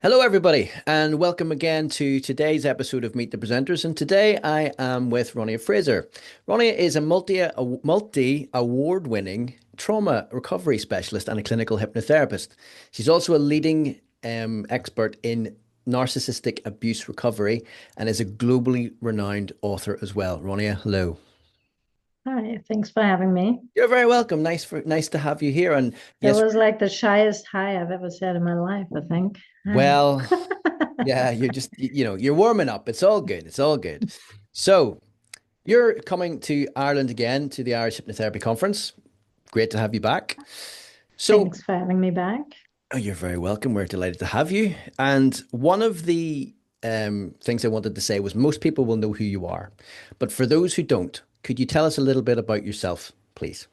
Hello, everybody, and welcome again to today's episode of Meet the Presenters. And today I am with Ronia Fraser. Ronia is a multi-award-winning trauma recovery specialist and a clinical hypnotherapist. She's also a leading expert in narcissistic abuse recovery and is a globally renowned author as well. Ronia, hello. Hi, thanks for having me. You're very welcome. Nice to have you here. And That yes, was like the shyest hi I've ever said in my life, I think. Hi. well, yeah, you're just you're warming up. It's all good. It's all good. So. You're coming to Ireland again to the Irish Hypnotherapy Conference. Great to have you back. So, Thanks for having me back. oh, you're very welcome. We're delighted to have you. And one of the things I wanted to say was most people will know who you are. But for those who don't, could you tell us a little bit about yourself, please?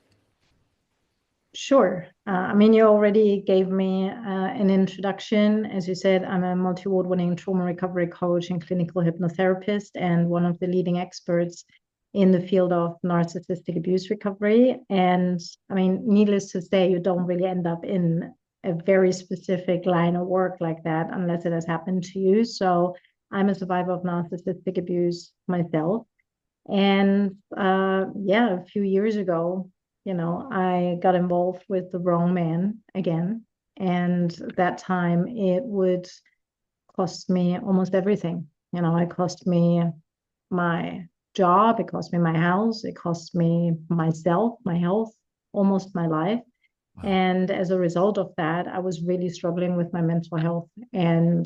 Sure. You already gave me an introduction. As you said, I'm a multi-award winning trauma recovery coach and clinical hypnotherapist, and one of the leading experts in the field of narcissistic abuse recovery. And needless to say, you don't really end up in a very specific line of work like that unless it has happened to you. So I'm a survivor of narcissistic abuse myself. And yeah, a few years ago, I got involved with the wrong man again. And that time it would cost me almost everything. It cost me my job, it cost me my house, it cost me myself, my health, almost my life. Wow. And as a result of that, I was really struggling with my mental health and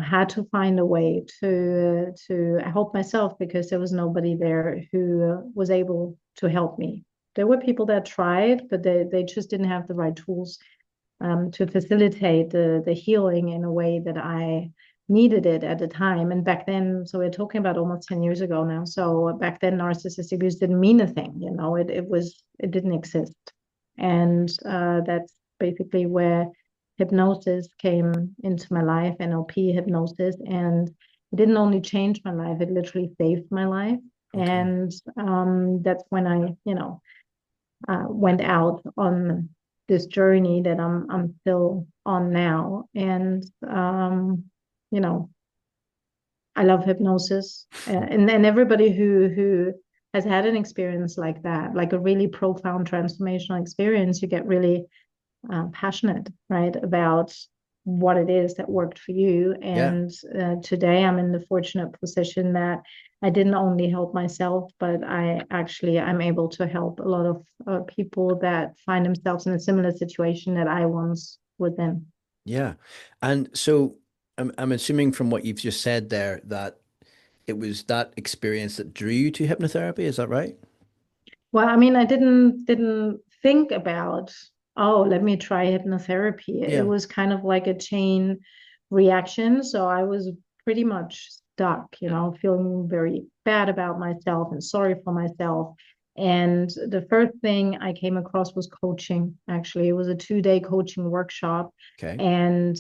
had to find a way to help myself because there was nobody there who was able to help me. There were people that tried, but they just didn't have the right tools to facilitate the healing in a way that I needed it at the time. And back then, so we're talking about almost 10 years ago now. So back then, narcissistic abuse didn't mean a thing, it didn't exist. And that's basically where hypnosis came into my life, NLP hypnosis. And it didn't only change my life, it literally saved my life. Okay. And that's when I, went out on this journey that I'm still on now. And you know, I love hypnosis, and everybody who has had an experience like that, like a really profound transformational experience, you get really passionate, right, about what it is that worked for you. Yeah. And today I'm in the fortunate position that I didn't only help myself, but I'm able to help a lot of people that find themselves in a similar situation that I once was in. Yeah. And so I'm assuming from what you've just said there that it was that experience that drew you to hypnotherapy. Is that right? Well, I didn't think about, oh, let me try hypnotherapy. It Yeah. was kind of like a chain reaction. So I was pretty much stuck, feeling very bad about myself and sorry for myself. And the first thing I came across was coaching. Actually, it was a 2-day coaching workshop. Okay. And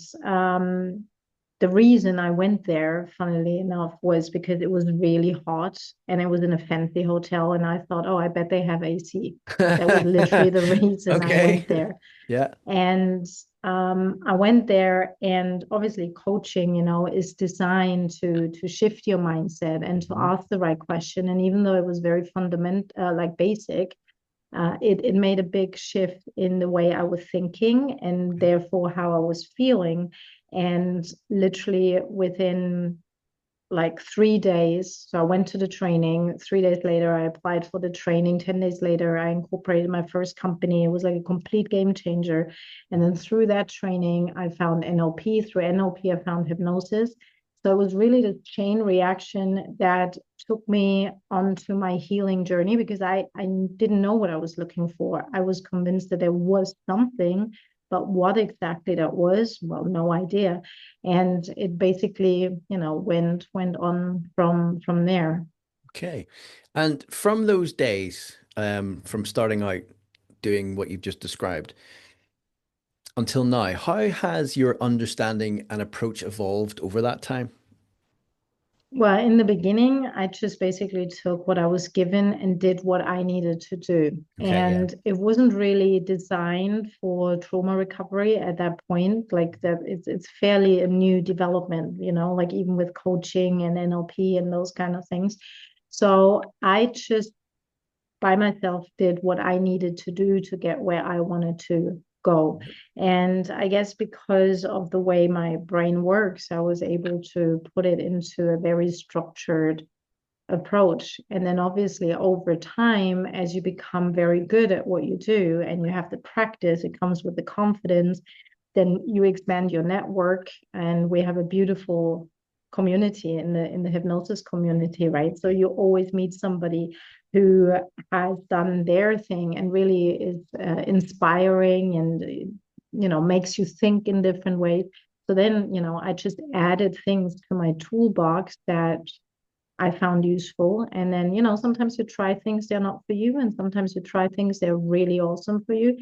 the reason I went there, funnily enough, was because it was really hot and it was in a fancy hotel. And I thought, oh, I bet they have AC. That was literally the reason I Okay. went there. Yeah. And I went there, and obviously, coaching, is designed to shift your mindset and to Mhm. ask the right question. And even though it was very fundamental, like basic, it made a big shift in the way I was thinking and Okay. therefore how I was feeling. And literally within like 3 days, so I went to the training. 3 days later, I applied for the training. 10 days later, I incorporated my first company. It was like a complete game changer. And then through that training, I found NLP. Through NLP, I found hypnosis. So it was really the chain reaction that took me onto my healing journey because I didn't know what I was looking for. I was convinced that there was something, but what exactly that was, well, no idea. And it basically, went on from there. Okay. And from those days, from starting out doing what you've just described until now, how has your understanding and approach evolved over that time? Well, in the beginning, I just basically took what I was given and did what I needed to do. Okay, yeah, And it wasn't really designed for trauma recovery at that point. Like that, it's fairly a new development, like even with coaching and NLP and those kind of things. So I just by myself did what I needed to do to get where I wanted to go. And I guess because of the way my brain works, I was able to put it into a very structured approach. And then obviously over time, as you become very good at what you do and you have the practice, it comes with the confidence, then you expand your network. And we have a beautiful community in the hypnosis community, right? So you always meet somebody who has done their thing and really is inspiring and makes you think in different ways. So then, I just added things to my toolbox that I found useful. And then, sometimes you try things they're not for you, and sometimes you try things they're really awesome for you,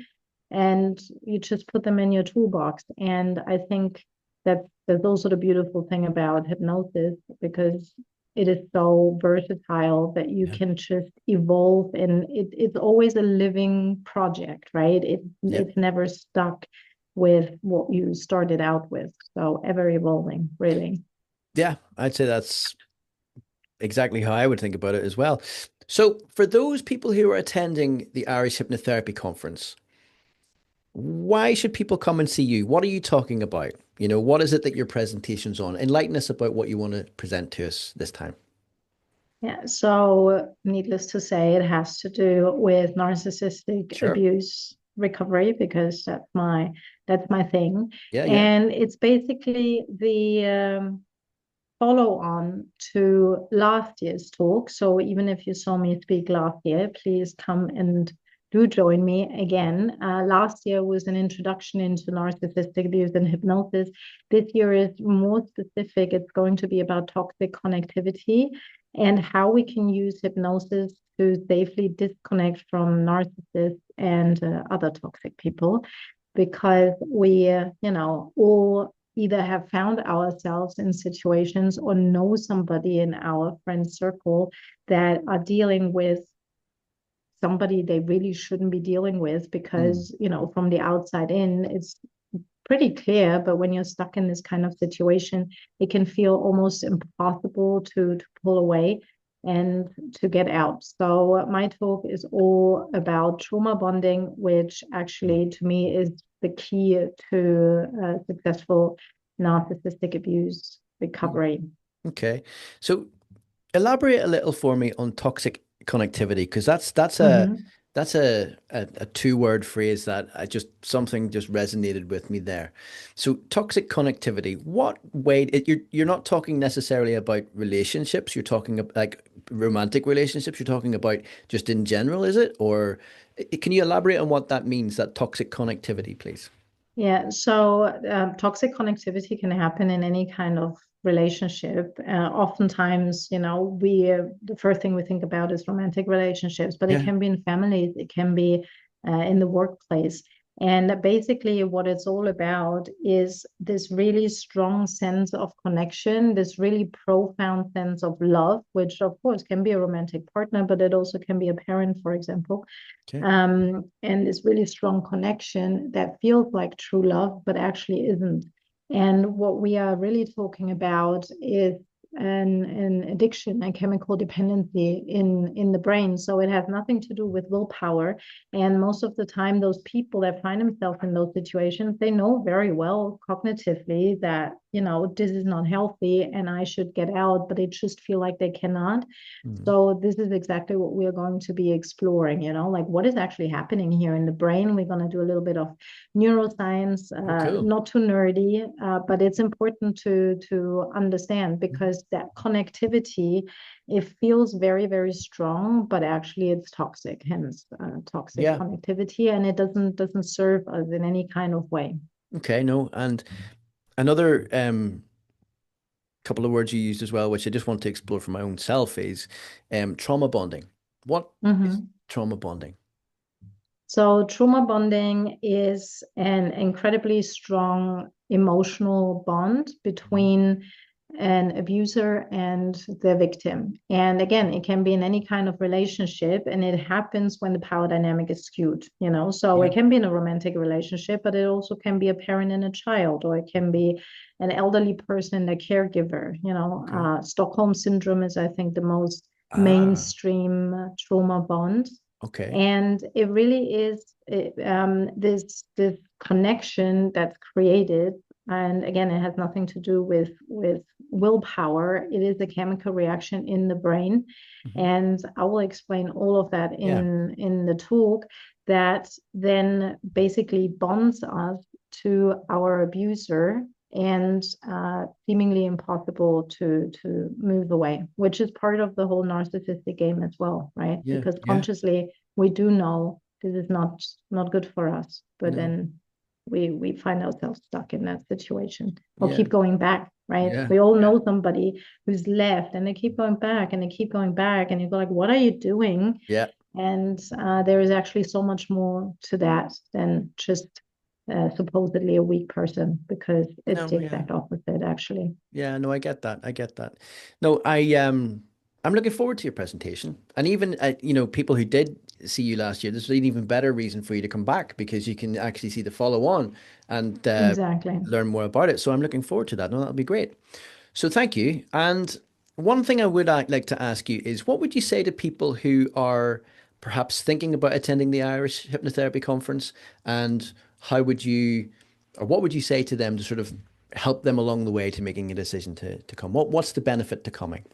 and you just put them in your toolbox. And I think that's also the beautiful thing about hypnosis, because it is so versatile that you yeah, can just evolve, and it's always a living project, right? yeah, It's never stuck with what you started out with. So ever evolving, really. yeah. I'd say that's exactly how I would think about it as well. So, for those people who are attending the Irish Hypnotherapy Conference, why should people come and see you? What are you talking about? What is it that your presentation's on? Enlighten us about what you want to present to us this time. Yeah, so needless to say, it has to do with narcissistic Sure. abuse recovery, because that's my thing. Yeah, yeah. And it's basically the follow on to last year's talk. So even if you saw me speak last year, please come and do join me again. Last year was an introduction into narcissistic abuse and hypnosis. This year is more specific. It's going to be about toxic connectivity and how we can use hypnosis to safely disconnect from narcissists and other toxic people, because we, all either have found ourselves in situations or know somebody in our friend circle that are dealing with somebody they really shouldn't be dealing with, Mm, because, from the outside in, it's pretty clear, but when you're stuck in this kind of situation, it can feel almost impossible to pull away and to get out. So my talk is all about trauma bonding, which mm. actually to me is the key to successful narcissistic abuse recovery. Okay. So elaborate a little for me on toxic connectivity, because Mhm. that's a two-word phrase that I just something just resonated with me there. So toxic connectivity, what way you're not talking necessarily about relationships, you're talking like romantic relationships, you're talking about just in general, is it? Or can you elaborate on what that means, that toxic connectivity, please? Yeah, so toxic connectivity can happen in any kind of relationship. Oftentimes, the first thing we think about is romantic relationships, but it Yeah. can be in families, it can be in the workplace. And basically, what it's all about is this really strong sense of connection, this really profound sense of love, which, of course, can be a romantic partner, but it also can be a parent, for example, Okay. and this really strong connection that feels like true love, but actually isn't. And what we are really talking about is an addiction, a chemical dependency in the brain. So it has nothing to do with willpower. And most of the time, those people that find themselves in those situations, they know very well cognitively that, this is not healthy and I should get out, but they just feel like they cannot. Mm. So this is exactly what we are going to be exploring, like what is actually happening here in the brain. We're going to do a little bit of neuroscience, Oh, cool. not too nerdy, but it's important to understand, because that connectivity, it feels very, very strong, but actually it's toxic, hence toxic Yeah. connectivity, and it doesn't serve us in any kind of way. Okay, no. And another couple of words you used as well, which I just want to explore for my own self, is trauma bonding. What is Mhm. trauma bonding? So, trauma bonding is an incredibly strong emotional bond Mhm. between an abuser and the victim. And again, it can be in any kind of relationship, and it happens when the power dynamic is skewed, you know. So Yeah. it can be in a romantic relationship, but it also can be a parent and a child, or it can be an elderly person and a caregiver, you know. Okay. Stockholm syndrome is, I think, the most Ah, mainstream trauma bond. okay. And it really is this connection that's created. And again, it has nothing to do with willpower. It is a chemical reaction in the brain. Mhm. And I will explain all of that Yeah. in the talk, that then basically bonds us to our abuser, and seemingly impossible to move away, which is part of the whole narcissistic game as well, right? Yeah. Because Yeah. consciously we do know this is not good for us, but No. then we find ourselves stuck in that situation, or Yeah. keep going back, right? Yeah. We all Yeah. know somebody who's left, and they keep going back and they keep going back, and you go like, what are you doing? Yeah. And there is actually so much more to that than just supposedly a weak person, because it's No. the Yeah. exact opposite, actually. Yeah, no, I get that. I get that. No, I'm looking forward to your presentation. And even people who did see you last year, there's an even better reason for you to come back because you can actually see the follow on and Exactly. learn more about it. So I'm looking forward to that. No, that'll be great. So thank you. And one thing I would like to ask you is what would you say to people who are perhaps thinking about attending the Irish Hypnotherapy Conference, and how would you, or what would you say to them to sort of help them along the way to making a decision to come? What's the benefit to coming?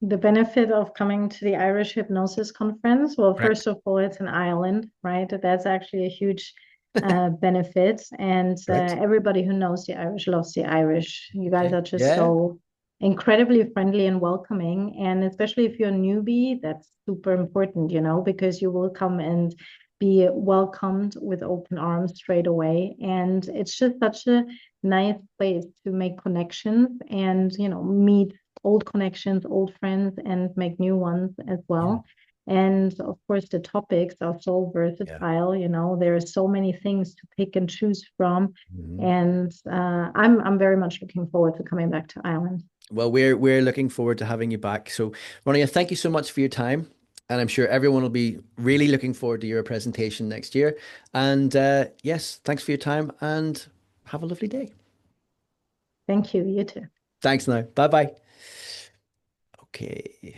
The benefit of coming to the Irish Hypnosis Conference, well, Correct. first of all, it's in Ireland, right? That's actually a huge benefit. And Correct. everybody who knows the Irish loves the Irish. You guys Okay. are just Yeah. so incredibly friendly and welcoming. And especially if you're a newbie, that's super important, you know, because you will come and be welcomed with open arms straight away. And it's just such a nice place to make connections and, you know, meet old connections, old friends, and make new ones as Yeah. well. And of course, the topics are so Yeah. versatile. You know, there are so many things to pick and choose from. Mhm. And I'm very much looking forward to coming back to Ireland. Well, we're looking forward to having you back. So, Ronia, thank you so much for your time. And I'm sure everyone will be really looking forward to your presentation next year. And yes, thanks for your time and have a lovely day. Thank you. You too. Thanks now. Bye bye. Okay.